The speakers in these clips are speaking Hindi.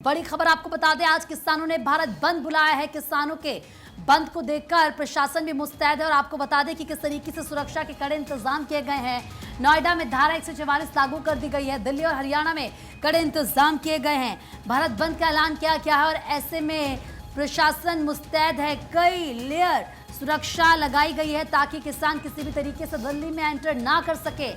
बड़ी खबर आपको बता दें, आज किसानों ने भारत बंद बुलाया है। किसानों के बंद को देखकर प्रशासन भी मुस्तैद है और आपको बता दें कि किस तरीके से सुरक्षा के कड़े इंतजाम किए गए हैं। नोएडा में धारा 144 लागू कर दी गई है। दिल्ली और हरियाणा में कड़े इंतजाम किए गए हैं। भारत बंद का ऐलान किया गया है और ऐसे में प्रशासन मुस्तैद है। कई लेयर सुरक्षा लगाई गई है ताकि किसान किसी भी तरीके से दिल्ली में एंटर ना कर सके।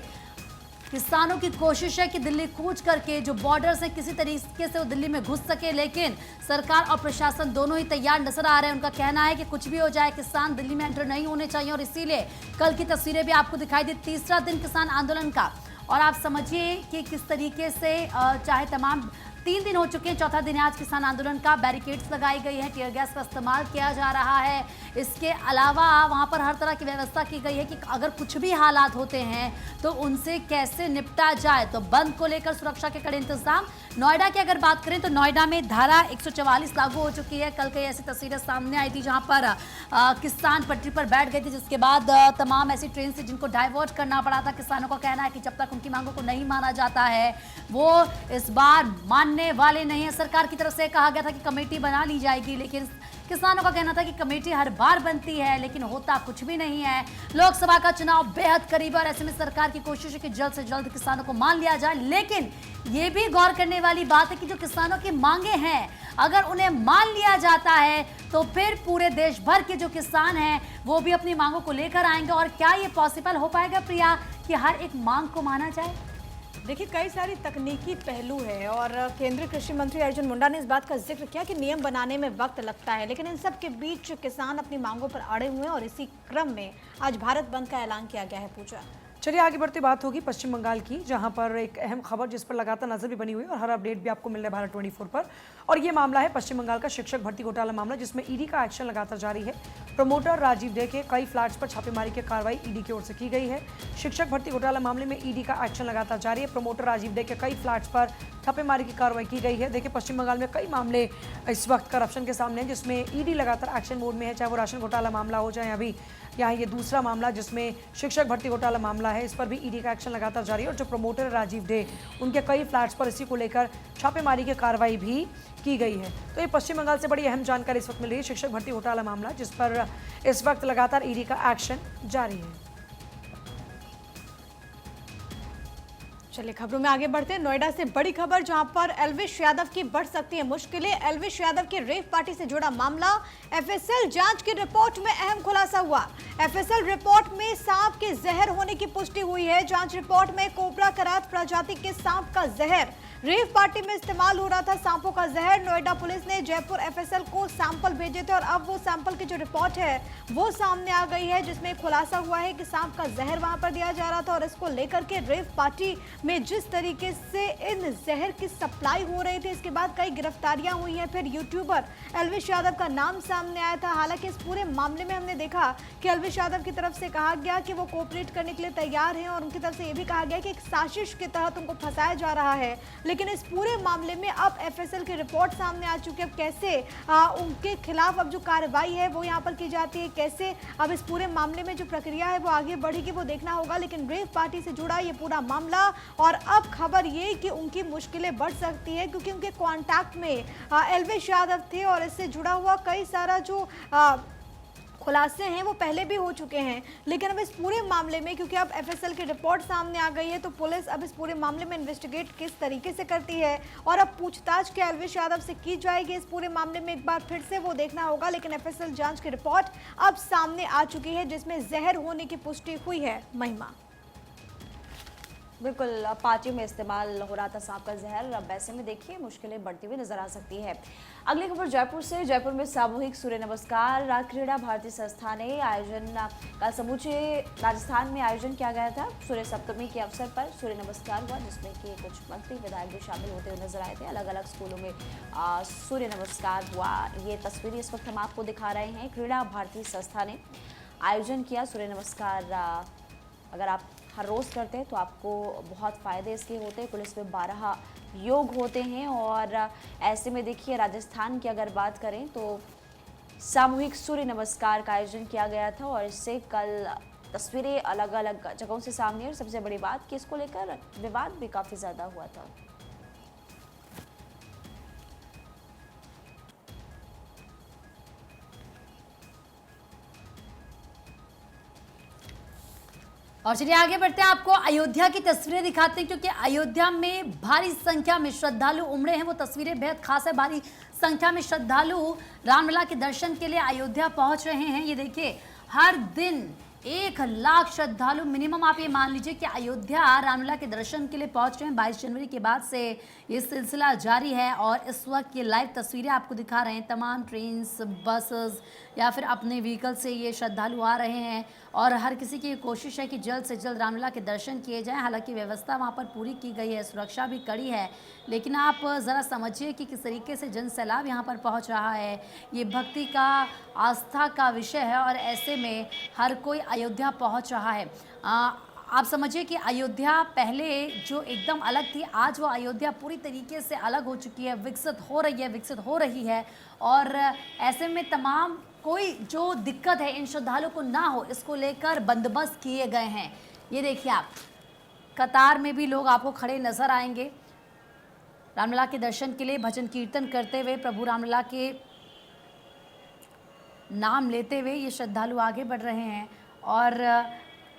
किसानों की कोशिश है कि दिल्ली कूच करके जो बॉर्डर्स हैं किसी तरीके से वो दिल्ली में घुस सके, लेकिन सरकार और प्रशासन दोनों ही तैयार नजर आ रहे हैं। उनका कहना है कि कुछ भी हो जाए किसान दिल्ली में एंटर नहीं होने चाहिए और इसीलिए कल की तस्वीरें भी आपको दिखाई दी। तीसरा दिन किसान आंदोलन का और आप समझिए कि किस तरीके से चाहे तमाम 3 दिन हो चुके हैं, चौथा दिन है आज किसान आंदोलन का। बैरिकेड्स लगाई गई है, टीयर गैस का इस्तेमाल किया जा रहा है। इसके अलावा वहां पर हर तरह की व्यवस्था की गई है कि अगर कुछ भी हालात होते हैं तो उनसे कैसे निपटा जाए। तो बंद को लेकर सुरक्षा के कड़े इंतजाम। नोएडा की अगर बात करें तो नोएडा में धारा 144 लागू हो चुकी है। कल कई ऐसी तस्वीरें सामने आई थी जहां पर किसान पटरी पर बैठ गए थे, जिसके बाद तमाम ऐसी ट्रेन से जिनको डाइवर्ट करना पड़ा था। किसानों का कहना है कि जब तक उनकी मांगों को नहीं माना जाता है वो इस बार मानने वाले नहीं है। सरकार की तरफ से कहा गया था कि कमेटी बना ली जाएगी, लेकिन किसानों का कहना था कि कमेटी हर बार बनती है लेकिन होता कुछ भी नहीं है। लोकसभा का चुनाव बेहद करीब है और ऐसे में सरकार की कोशिश है कि जल्द से जल्द किसानों को मान लिया जाए। लेकिन ये भी गौर करने वाली बात है कि जो किसानों की मांगे हैं अगर उन्हें मान लिया जाता है तो फिर पूरे देश भर के जो किसान हैं वो भी अपनी मांगों को लेकर आएंगे। और क्या ये पॉसिबल हो पाएगा प्रिया कि हर एक मांग को माना जाए? देखिए, कई सारी तकनीकी पहलू है और केंद्रीय कृषि मंत्री अर्जुन मुंडा ने इस बात का जिक्र किया कि नियम बनाने में वक्त लगता है, लेकिन इन सब के बीच किसान अपनी मांगों पर अड़े हुए हैं और इसी क्रम में आज भारत बंद का ऐलान किया गया है। पूजा, चलिए आगे बढ़ते बात होगी पश्चिम बंगाल की, जहां पर एक अहम खबर जिस पर लगातार नजर भी बनी हुई है और हर अपडेट भी आपको मिल रहा है भारत 24 पर। और ये मामला है पश्चिम बंगाल का शिक्षक भर्ती घोटाला मामला, जिसमें ईडी का एक्शन लगातार जारी है। प्रमोटर राजीव डे के कई फ्लैट्स पर छापेमारी की कार्रवाई ईडी की ओर से की गई है। शिक्षक भर्ती घोटाला मामले में ईडी का एक्शन लगातार जारी है। प्रमोटर राजीव डे के कई फ्लैट्स पर छापेमारी की कार्रवाई की गई है। देखिए, पश्चिम बंगाल में कई मामले इस वक्त करप्शन के सामने हैं, जिसमें ईडी लगातार एक्शन मोड में है, चाहे वो राशन घोटाला मामला हो, चाहे अभी यहाँ ये दूसरा मामला जिसमें शिक्षक भर्ती घोटाला मामला है, इस पर भी ईडी का एक्शन लगातार जारी है। और जो प्रमोटर राजीव डे, उनके कई फ्लैट्स पर इसी को लेकर छापेमारी की कार्रवाई भी की गई है। तो ये पश्चिम बंगाल से बड़ी अहम जानकारी इस वक्त मिल रही है, शिक्षक भर्ती घोटाला मामला जिस पर इस वक्त लगातार ईडी का एक्शन जारी है। चलिए खबरों में आगे बढ़ते हैं। नोएडा से बड़ी खबर, जहां पर एल्विश यादव की बढ़ सकती है मुश्किलें। एल्विश यादव की रेव पार्टी से जुड़ा मामला, एफएसएल जांच की रिपोर्ट में अहम खुलासा हुआ। एफएसएल रिपोर्ट में सांप के जहर होने की पुष्टि हुई है। जांच रिपोर्ट में कोबरा करात प्रजाति के सांप का जहर रेव पार्टी में इस्तेमाल हो रहा था। सांपों का जहर, नोएडा पुलिस ने जयपुर एफएसएल को सैंपल भेजे थे और अब वो सैंपल की जो रिपोर्ट है वो सामने आ गई है, जिसमें खुलासा हुआ है कि सांप का जहर वहां पर दिया जा रहा था। और इसको लेकर के रेव पार्टी में जिस तरीके से इन जहर की सप्लाई हो रही थी, इसके बाद कई गिरफ्तारियां हुई हैं। फिर यूट्यूबर एल्विश यादव का नाम सामने आया था। हालांकि इस पूरे मामले में हमने देखा कि एल्विश यादव की तरफ से कहा गया कि वो कोऑपरेट करने के लिए तैयार हैं और उनकी तरफ से ये भी कहा गया कि एक साजिश के तहत उनको फंसाया जा रहा है। लेकिन इस पूरे मामले में अब एफएसएल की रिपोर्ट सामने आ चुकी है। अब कैसे उनके खिलाफ अब जो कार्रवाई है वो यहाँ पर की जाती है, कैसे अब इस पूरे मामले में जो प्रक्रिया है वो आगे बढ़ेगी, वो देखना होगा। लेकिन रेव पार्टी से जुड़ा ये पूरा मामला, और अब खबर ये कि उनकी मुश्किलें बढ़ सकती है क्योंकि उनके कॉन्टैक्ट में एल्विश यादव थे और इससे जुड़ा हुआ कई सारा जो खुलासे हैं वो पहले भी हो चुके हैं। लेकिन अब इस पूरे मामले में, क्योंकि अब एफएसएल की रिपोर्ट सामने आ गई है, तो पुलिस अब इस पूरे मामले में इन्वेस्टिगेट किस तरीके से करती है और अब पूछताछ क्या एल्विश यादव से की जाएगी इस पूरे मामले में, एक बार फिर से वो देखना होगा। लेकिन एफएसएल जांच की रिपोर्ट अब सामने आ चुकी है जिसमें जहर होने की पुष्टि हुई है। महिमा, बिल्कुल, पार्टी में इस्तेमाल हो रहा था सांप का जहर। अब ऐसे में देखिए मुश्किलें बढ़ती हुई नजर आ सकती है। अगली खबर जयपुर से। जयपुर में सामूहिक सूर्य नमस्कार क्रीड़ा भारती संस्था ने आयोजन का समूचे राजस्थान में आयोजन किया गया था। सूर्य सप्तमी के अवसर पर सूर्य नमस्कार हुआ, जिसमें कि कुछ मंत्री विधायक भी शामिल होते हुए नजर आए थे। अलग अलग स्कूलों में सूर्य नमस्कार हुआ। ये तस्वीरें इस वक्त हम आपको दिखा रहे हैं। क्रीड़ा भारती संस्था ने आयोजन किया सूर्य नमस्कार। अगर आप हर रोज़ करते हैं तो आपको बहुत फ़ायदे इसके होते हैं। कुल इसमें 12 योग होते हैं और ऐसे में देखिए राजस्थान की अगर बात करें तो सामूहिक सूर्य नमस्कार का आयोजन किया गया था और इससे कल तस्वीरें अलग अलग जगहों से सामने। और सबसे बड़ी बात कि इसको लेकर विवाद भी काफ़ी ज़्यादा हुआ था। और चलिए आगे बढ़ते हैं, आपको अयोध्या की तस्वीरें दिखाते हैं क्योंकि अयोध्या में भारी संख्या में श्रद्धालु उमड़े हैं। वो तस्वीरें बेहद खास है। भारी संख्या में श्रद्धालु रामलला के दर्शन के लिए अयोध्या पहुंच रहे हैं। ये देखिए, हर दिन 1 लाख श्रद्धालु मिनिमम, आप ये मान लीजिए कि अयोध्या रामलला के दर्शन के लिए पहुंच रहे हैं। 22 जनवरी के बाद से ये सिलसिला जारी है और इस वक्त ये लाइव तस्वीरें आपको दिखा रहे हैं। तमाम ट्रेन्स, बसेस या फिर अपने व्हीकल से ये श्रद्धालु आ रहे हैं और हर किसी की कोशिश है कि जल्द से जल्द रामलला के दर्शन किए जाएं। हालांकि व्यवस्था वहाँ पर पूरी की गई है, सुरक्षा भी कड़ी है, लेकिन आप ज़रा समझिए कि किस तरीके से जन सैलाब यहाँ पर पहुँच रहा है। ये भक्ति का, आस्था का विषय है और ऐसे में हर कोई अयोध्या पहुँच रहा है। आप समझिए कि अयोध्या पहले जो एकदम अलग थी, आज वो अयोध्या पूरी तरीके से अलग हो चुकी है, विकसित हो रही है और ऐसे में तमाम कोई जो दिक्कत है इन श्रद्धालुओं को ना हो, इसको लेकर बंदोबस्त किए गए हैं। ये देखिए, आप कतार में भी लोग आपको खड़े नजर आएंगे रामलला के दर्शन के लिए, भजन कीर्तन करते हुए, प्रभु रामलला के नाम लेते हुए ये श्रद्धालु आगे बढ़ रहे हैं। और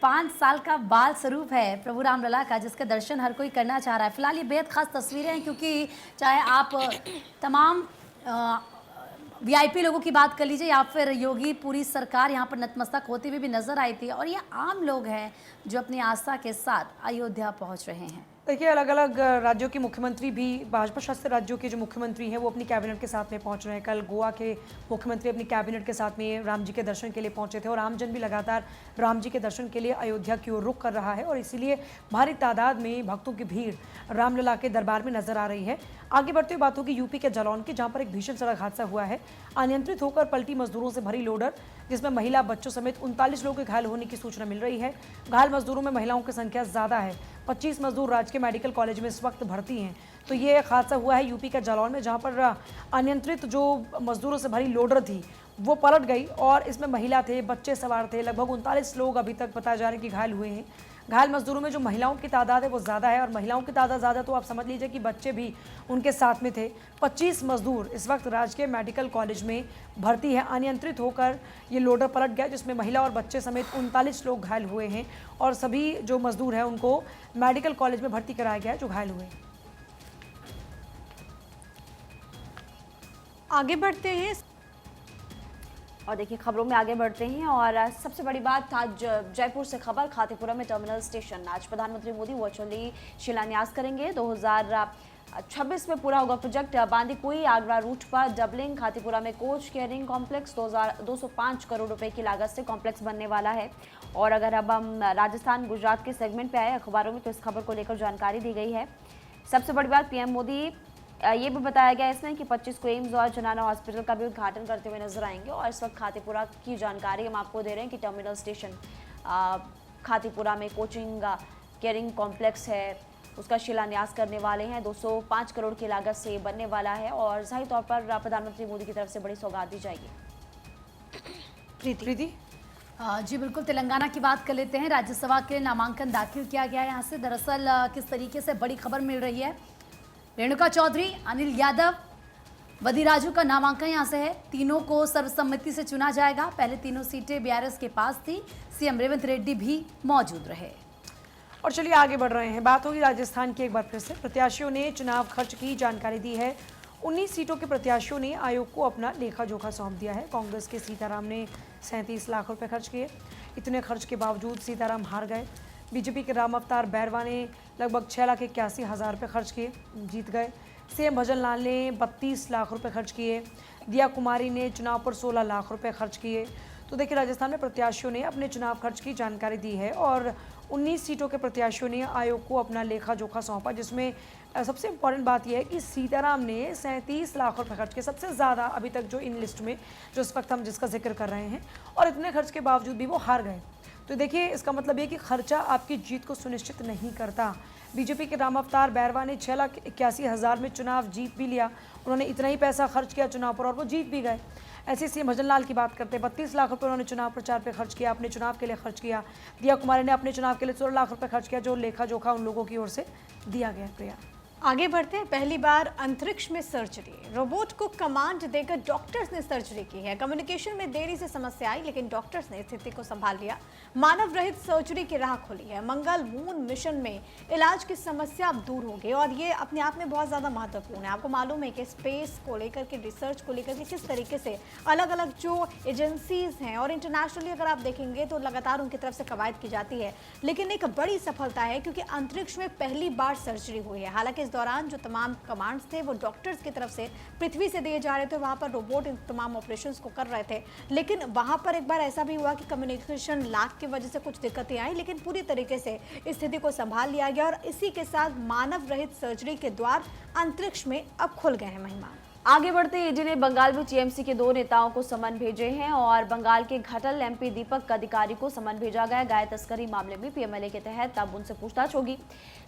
5 साल का बाल स्वरूप है प्रभु रामलला का, जिसका दर्शन हर कोई करना चाह रहा है। फिलहाल ये बेहद खास तस्वीरें हैं क्योंकि चाहे आप तमाम वीआईपी लोगों की बात कर लीजिए या फिर योगी पूरी सरकार यहाँ पर नतमस्तक होती हुई भी नजर आई थी, और ये आम लोग हैं जो अपनी आस्था के साथ अयोध्या पहुँच रहे हैं। देखिए, अलग अलग राज्यों के मुख्यमंत्री भी, भाजपा शासित राज्यों के जो मुख्यमंत्री हैं वो अपनी कैबिनेट के साथ में पहुंच रहे हैं। कल गोवा के मुख्यमंत्री अपनी कैबिनेट के साथ में राम जी के दर्शन के लिए पहुंचे थे और आमजन भी लगातार राम जी के दर्शन के लिए अयोध्या की ओर रुख कर रहा है और इसीलिए भारी तादाद में भक्तों की भीड़ रामलला के दरबार में नजर आ रही है। आगे बढ़ते हुए बात होगी यूपी के जालौन की, जहाँ पर एक भीषण सड़क हादसा हुआ है। अनियंत्रित होकर पलटी मजदूरों से भरी लोडर, जिसमें महिला, बच्चों समेत 39 लोगों के घायल होने की सूचना मिल रही है। घायल मजदूरों में महिलाओं की संख्या ज्यादा है। 25 मजदूर राजकीय मेडिकल कॉलेज में इस वक्त भर्ती हैं। तो ये एक हादसा हुआ है यूपी के जालौन में, जहां पर अनियंत्रित जो मजदूरों से भरी लोडर थी वो पलट गई और इसमें महिला थे, बच्चे सवार थे। लगभग 39 लोग अभी तक बताया जा रहा है कि घायल हुए हैं। घायल मजदूरों में जो महिलाओं की तादाद है वो ज़्यादा है और महिलाओं की तादाद ज़्यादा तो आप समझ लीजिए कि बच्चे भी उनके साथ में थे। 25 मजदूर इस वक्त राजकीय मेडिकल कॉलेज में भर्ती है। अनियंत्रित होकर ये लोडर पलट गया, जिसमें महिला और बच्चे समेत 39 लोग घायल हुए हैं और सभी जो मजदूर हैं उनको मेडिकल कॉलेज में भर्ती कराया गया है जो घायल हुए। आगे बढ़ते हैं और देखिए, खबरों में आगे बढ़ते हैं और सबसे बड़ी बात, आज जयपुर से खबर, खातीपुरा में टर्मिनल स्टेशन आज प्रधानमंत्री मोदी वर्चुअली शिलान्यास करेंगे। 2026 में पूरा होगा प्रोजेक्ट। बांदीकुई आगरा रूट पर डबलिंग, खातीपुरा में कोच केयरिंग कॉम्प्लेक्स, 205 करोड़ रुपए की लागत से कॉम्प्लेक्स बनने वाला है। और अगर अब हम राजस्थान गुजरात के सेगमेंट पे आए अखबारों में, तो इस खबर को लेकर जानकारी दी गई है। सबसे बड़ी बात, पीएम मोदी ये भी बताया गया इसमें कि 25 को एम्स और जनाना हॉस्पिटल का भी उद्घाटन करते हुए नजर आएंगे। और इस वक्त खातीपुरा की जानकारी हम आपको दे रहे हैं कि टर्मिनल स्टेशन खातीपुरा में कोचिंग केयरिंग कॉम्प्लेक्स है, उसका शिलान्यास करने वाले हैं। 205 करोड़ की लागत से बनने वाला है और जाहिर तौर पर प्रधानमंत्री मोदी की तरफ से बड़ी सौगात दी जाएगी। प्रीति जी बिल्कुल, तेलंगाना की बात कर लेते हैं। राज्यसभा के नामांकन दाखिल किया गया है यहाँ से। दरअसल किस तरीके से बड़ी खबर मिल रही है, रेणुका चौधरी, अनिल यादव, वदिराजू का नामांकन यहाँ से है। तीनों को सर्वसम्मति से चुना जाएगा। पहले तीनों सीटें बीआरएस के पास थी। सीएम रेवंत रेड्डी भी मौजूद रहे। और चलिए आगे बढ़ रहे हैं, बात होगी राजस्थान की एक बार फिर से। प्रत्याशियों ने चुनाव खर्च की जानकारी दी है। 19 सीटों के प्रत्याशियों ने आयोग को अपना लेखा जोखा सौंप दिया है। कांग्रेस के सीताराम ने 37 लाख रुपए खर्च किए। इतने खर्च के बावजूद सीताराम हार गए। बीजेपी के राम अवतार बैरवा ने लगभग 6,81,000 रुपये खर्च किए, जीत गए। सीएम भजन लाल ने 32 लाख रुपए खर्च किए। दिया कुमारी ने चुनाव पर 16 लाख रुपए खर्च किए। तो देखिए, राजस्थान में प्रत्याशियों ने अपने चुनाव खर्च की जानकारी दी है और 19 सीटों के प्रत्याशियों ने आयोग को अपना लेखा जोखा सौंपा, जिसमें सबसे इम्पॉर्टेंट बात यह है कि सीताराम ने 37 लाख रुपए खर्च किए, सबसे ज़्यादा अभी तक जो इन लिस्ट में जो इस वक्त हम जिसका जिक्र कर रहे हैं, और इतने खर्च के बावजूद भी वो हार गए। तो देखिए, इसका मतलब ये कि खर्चा आपकी जीत को सुनिश्चित नहीं करता। बीजेपी के राम अवतार बैरवा ने 6,81,000 में चुनाव जीत भी लिया। उन्होंने इतना ही पैसा खर्च किया चुनाव पर और वो जीत भी गए। ऐसे सीएम भजन लाल की बात करते हैं, 32 लाख रुपए उन्होंने चुनाव प्रचार पे खर्च किया, अपने चुनाव के लिए खर्च किया। दिया कुमारी ने अपने चुनाव के लिए 16 लाख रुपए खर्च किया, जो लेखा जोखा उन लोगों की ओर से दिया गया। प्रिया, आगे बढ़ते हैं। पहली बार अंतरिक्ष में सर्जरी, रोबोट को कमांड देकर डॉक्टर्स ने सर्जरी की है। कम्युनिकेशन में देरी से समस्या आई, लेकिन डॉक्टर्स ने स्थिति को संभाल लिया। मानव रहित सर्जरी की राह खोली है। मंगल मून मिशन में इलाज की समस्या अब दूर होगी और ये अपने आप में बहुत ज़्यादा महत्वपूर्ण है। आपको मालूम है कि स्पेस को लेकर के, रिसर्च को लेकर के किस तरीके से अलग अलग जो एजेंसीज हैं और इंटरनेशनली अगर आप देखेंगे तो लगातार उनकी तरफ से कवायद की जाती है। लेकिन एक बड़ी सफलता है क्योंकि अंतरिक्ष में पहली बार सर्जरी हुई है। हालांकि दौरान जो तमाम कमांड्स थे वो डॉक्टर्स की तरफ से पृथ्वी से दिए जा रहे थे, वहां पर रोबोट इन तमाम ऑपरेशंस को कर रहे थे। लेकिन वहां पर एक बार ऐसा भी हुआ कि कम्युनिकेशन लैग की वजह से कुछ दिक्कतें आई, लेकिन पूरी तरीके से स्थिति को संभाल लिया गया और इसी के साथ मानव रहित सर्जरी के द्वार अंतरिक्ष में अब खुल गए हैं। महिमा आगे बढ़ते ईडी ने बंगाल में टीएमसी के 2 नेताओं को समन भेजे हैं और बंगाल के घाटल एमपी दीपक अधिकारी को समन भेजा गया। गाय तस्करी मामले में पीएमएलए के तहत अब उनसे पूछताछ होगी।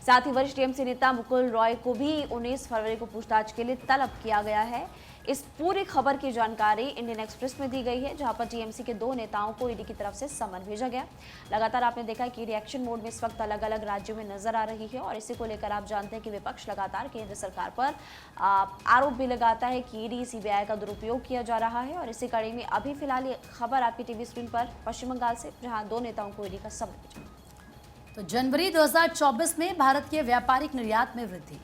साथ ही वरिष्ठ टीएमसी नेता मुकुल रॉय को भी 19 फरवरी को पूछताछ के लिए तलब किया गया है। इस पूरी खबर की जानकारी इंडियन एक्सप्रेस में दी गई है, जहां पर टीएमसी के 2 नेताओं को ईडी की तरफ से समन भेजा गया। लगातार आपने देखा कि रिएक्शन मोड में इस वक्त अलग अलग राज्यों में नजर आ रही है और इसी को लेकर आप जानते हैं कि विपक्ष लगातार केंद्र सरकार पर आरोप भी लगाता है कि ईडी सीबीआई का दुरुपयोग किया जा रहा है। और इसी कड़ी में अभी फिलहाल ये खबर आपकी टीवी स्क्रीन पर पश्चिम बंगाल से, जहाँ 2 नेताओं को ईडी का समन भेजा। तो जनवरी 2024 में भारत के व्यापारिक निर्यात में वृद्धि।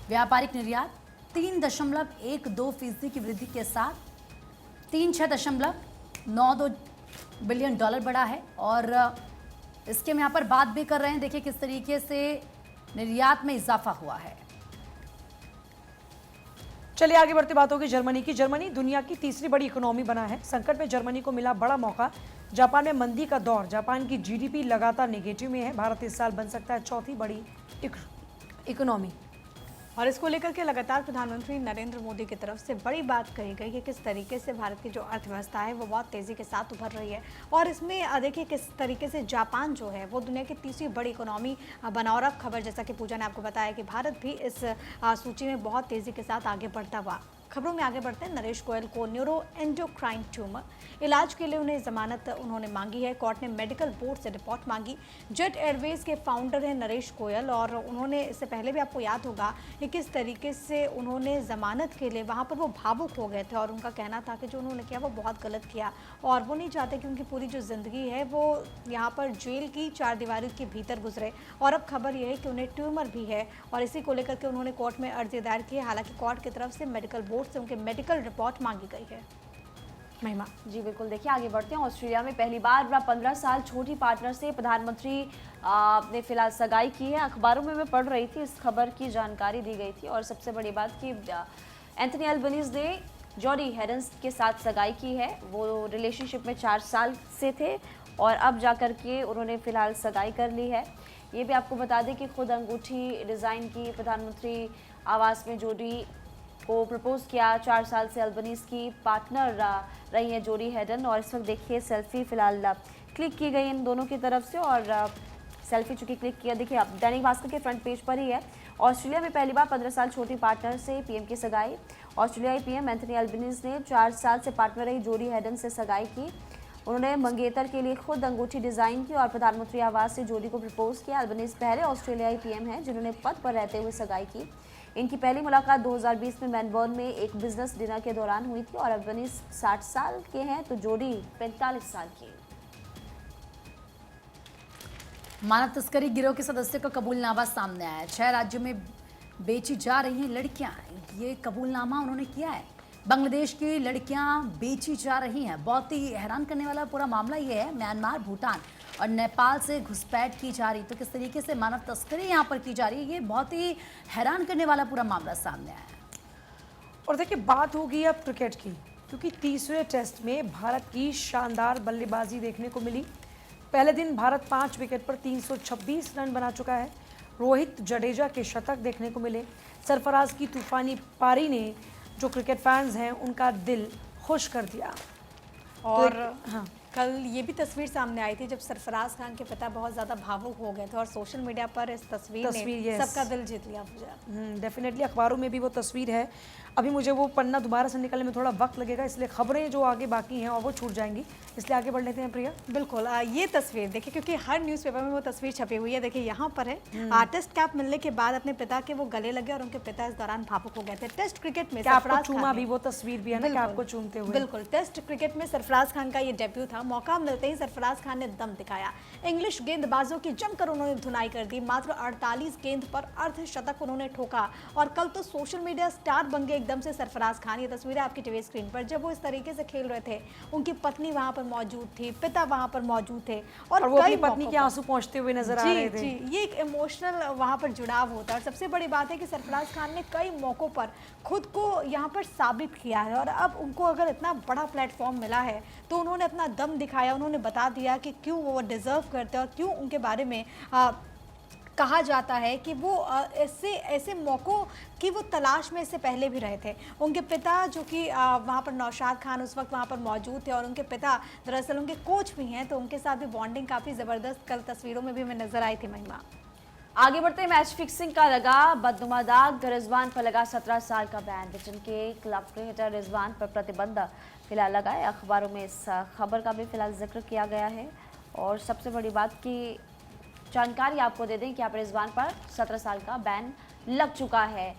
व्यापारिक निर्यात 3.12% की वृद्धि के साथ 36.92 बिलियन डॉलर बढ़ा है। और इसके हम यहाँ पर बात भी कर रहे हैं, देखिए किस तरीके से निर्यात में इजाफा हुआ है। चलिए आगे बढ़ते बात होगी जर्मनी की। जर्मनी दुनिया की तीसरी बड़ी इकोनॉमी बना है। संकट में जर्मनी को मिला बड़ा मौका। जापान में मंदी का दौर, जापान की जीडीपी लगातार नेगेटिव में है। भारत इस साल बन सकता है चौथी बड़ी इकोनॉमी। और इसको लेकर के लगातार प्रधानमंत्री नरेंद्र मोदी की तरफ से बड़ी बात कही गई है किस तरीके से भारत की जो अर्थव्यवस्था है वो बहुत तेज़ी के साथ उभर रही है। और इसमें देखिए किस तरीके से जापान जो है वो दुनिया की तीसरी बड़ी इकोनॉमी बना। और अब खबर, जैसा कि पूजा ने आपको बताया, कि भारत भी इस सूची में बहुत तेज़ी के साथ आगे बढ़ता हुआ। खबरों में आगे बढ़ते हैं। नरेश गोयल को न्यूरो एंडोक्राइन ट्यूमर, इलाज के लिए उन्हें जमानत उन्होंने मांगी है। कोर्ट ने मेडिकल बोर्ड से रिपोर्ट मांगी। जेट एयरवेज के फाउंडर हैं नरेश गोयल और उन्होंने, इससे पहले भी आपको याद होगा कि किस तरीके से उन्होंने जमानत के लिए वहाँ पर वो भावुक हो गए थे और उनका कहना था कि जो उन्होंने किया वो बहुत गलत किया और वो नहीं चाहते कि उनकी पूरी जो ज़िंदगी है वो यहाँ पर जेल की 4 दीवारी के भीतर गुजरे। और अब खबर यह है कि उन्हें ट्यूमर भी है और इसी को लेकर के उन्होंने कोर्ट में अर्जी दायर की है। हालांकि कोर्ट की तरफ से मेडिकल बोर्ड से उनके मेडिकल रिपोर्ट मांगी गई है। महिमा जी बिल्कुल, देखिए आगे बढ़ते हैं। ऑस्ट्रेलिया में पहली बार 15 साल छोटी पार्टनर से प्रधानमंत्री ने फिलहाल सगाई की है। अखबारों में मैं पढ़ रही थी, इस खबर की जानकारी दी गई थी। और सबसे बड़ी बात कि एंथनी अल्बनीज ने जॉडी हेडन्स के साथ सगाई की है। वो रिलेशनशिप में 4 साल से थे और अब जाकर के उन्होंने फिलहाल सगाई कर ली है। ये भी आपको बता दें कि खुद अंगूठी डिज़ाइन की प्रधानमंत्री आवास में जोडी को प्रपोज किया। 4 साल से अल्बनीज की पार्टनर रही है जोडी हेडन। और इस वक्त देखिए सेल्फी फिलहाल क्लिक की गई इन दोनों की तरफ से और सेल्फी चूंकि क्लिक किया, देखिए आप दैनिक भास्कर के फ्रंट पेज पर ही है। ऑस्ट्रेलिया में पहली बार 15 साल छोटी पार्टनर से पीएम की सगाई। ऑस्ट्रेलियाई पीएम एंथनी अल्बनीज ने 4 साल से पार्टनर रही जोडी हेडन से सगाई की। उन्होंने मंगेतर के लिए खुद अंगूठी डिज़ाइन की और प्रधानमंत्री आवास से जोडी को प्रपोज किया। अल्बनीज पहले ऑस्ट्रेलियाई पीएम हैं जिन्होंने पद पर रहते हुए सगाई की। इनकी पहली मुलाकात 2020 में मेलबर्न में एक बिजनेस डिनर के दौरान हुई थी। और अल्बनीज 60 साल के हैं तो जोडी 45 साल की। मानव तस्करी गिरोह के सदस्यों का कबूलनामा सामने आया है। 6 राज्यों में बेची जा रही हैं लड़कियां, ये कबूलनामा उन्होंने किया है। बांग्लादेश की लड़कियां बेची जा रही हैं। बहुत ही हैरान करने वाला पूरा मामला ये है। म्यांमार, भूटान और नेपाल से घुसपैठ की जा रही, तो किस तरीके से मानव तस्करी यहाँ पर की जा रही है, ये बहुत ही हैरान करने वाला पूरा मामला सामने आया है। और देखिए बात होगी अब क्रिकेट की, क्योंकि तीसरे टेस्ट में भारत की शानदार बल्लेबाजी देखने को मिली। पहले दिन भारत 5 विकेट पर 326 रन बना चुका है। रोहित जडेजा के शतक देखने को मिले। सरफराज की तूफानी पारी ने जो क्रिकेट फैंस हैं उनका दिल खुश कर दिया। और तो हाँ, कल ये भी तस्वीर सामने आई थी जब सरफराज खान के पिता बहुत ज़्यादा भावुक हो गए थे और सोशल मीडिया पर इस तस्वीर ने yes. सबका दिल जीत लिया। पूजा डेफिनेटली अखबारों में भी वो तस्वीर है। अभी मुझे वो पन्ना दोबारा से निकलने में थोड़ा वक्त लगेगा, इसलिए खबरें जो आगे बाकी हैं और वो छूट जाएंगी, इसलिए आगे बढ़ लेते हैं प्रिया। बिल्कुल ये तस्वीर देखिए, क्योंकि हर न्यूज़पेपर में वो तस्वीर छपी हुई है। देखिए यहाँ पर है, टेस्ट कैप मिलने के बाद अपने पिता के वो गले लगे और उनके पिता इस दौरान भावुक हो गए थे। टेस्ट क्रिकेट में सरफराज चूमा खान भी वो तस्वीर भी है ना कि आपको चूमते हुए। बिल्कुल, टेस्ट क्रिकेट में सरफराज खान का ये डेब्यू था। मौका मिलते ही सरफराज खान ने दम दिखाया, इंग्लिश गेंदबाजों की जमकर उन्होंने धुनाई कर दी। मात्र 48 गेंद पर अर्धशतक उन्होंने ठोका और कल तो सोशल मीडिया स्टार बन गए एकदम से सरफराज खान। ये तस्वीरें आपकी टीवी स्क्रीन पर, जब वो इस तरीके से खेल रहे थे, उनकी पत्नी वहां पर मौजूद थी, पिता वहां पर मौजूद थे और वो अपनी कई पत्नी के आंसू पहुंचते हुए नजर आ रहे थे। जी, ये एक इमोशनल वहां पर जुड़ाव होता है। और सबसे बड़ी बात है कि सरफराज खान ने कई मौकों पर खुद को यहाँ पर साबित किया है और अब उनको अगर इतना बड़ा प्लेटफॉर्म मिला है तो उन्होंने अपना दम दिखाया। उन्होंने बता दिया कि क्यों वो डिजर्व करते हैं और क्यों उनके बारे में कहा जाता है कि वो ऐसे मौक़ों की वो तलाश में इससे पहले भी रहे थे। उनके पिता जो कि वहाँ पर नौशाद खान उस वक्त वहाँ पर मौजूद थे और उनके पिता दरअसल उनके कोच भी हैं, तो उनके साथ भी बॉन्डिंग काफ़ी ज़बरदस्त कल तस्वीरों में भी हमें नज़र आई थी। महिमा, आगे बढ़ते मैच फिक्सिंग का लगा बदनुमा दाग, रिजवान पर लगा 17 साल का बैन। ब्रिटेन के क्लब क्रिकेटर रिजवान पर प्रतिबंध फिलहाल लगा है। अखबारों में इस खबर का भी फिलहाल जिक्र किया गया है और सबसे बड़ी बात की जानकारी आपको दे दें कि यहाँ पर रिजवान पर 17 साल का बैन लग चुका है।